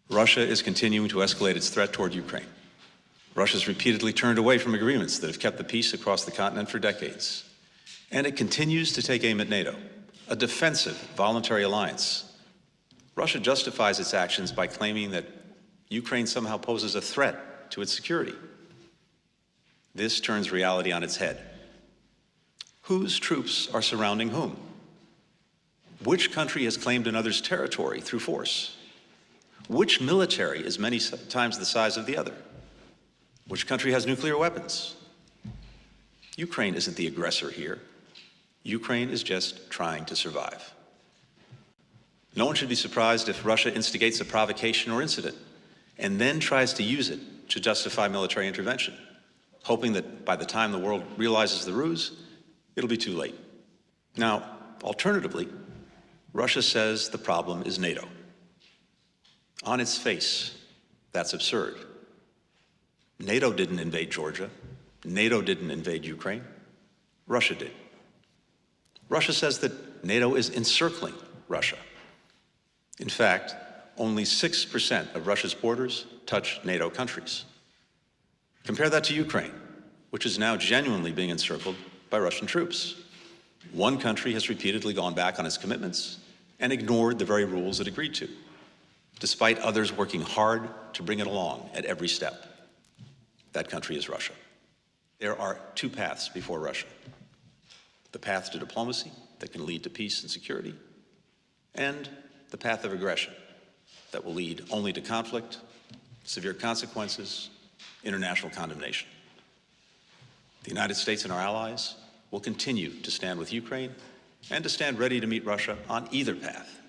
Russia is continuing to escalate its threat toward Ukraine. Russia's repeatedly turned away from agreements that have kept the peace across the continent for decades. And it continues to take aim at NATO, a defensive, voluntary alliance. Russia justifies its actions by claiming that Ukraine somehow poses a threat to its security. This turns reality on its head. Whose troops are surrounding whom? Which country has claimed another's territory through force? Which military is many times the size of the other? Which country has nuclear weapons? Ukraine isn't the aggressor here. Ukraine is just trying to survive. No one should be surprised if Russia instigates a provocation or incident and then tries to use it to justify military intervention, hoping that by the time the world realizes the ruse, it'll be too late. Now, alternatively, Russia says the problem is NATO. On its face, that's absurd. NATO didn't invade Georgia. NATO didn't invade Ukraine. Russia did. Russia says that NATO is encircling Russia. In fact, only 6% of Russia's borders touch NATO countries. Compare that to Ukraine, which is now genuinely being encircled by Russian troops. One country has repeatedly gone back on its commitments and ignored the very rules it agreed to, despite others working hard to bring it along at every step. That country is Russia. There are two paths before Russia: the path to diplomacy that can lead to peace and security, and the path of aggression that will lead only to conflict, severe consequences, international condemnation. The United States and our allies will continue to stand with Ukraine and to stand ready to meet Russia on either path.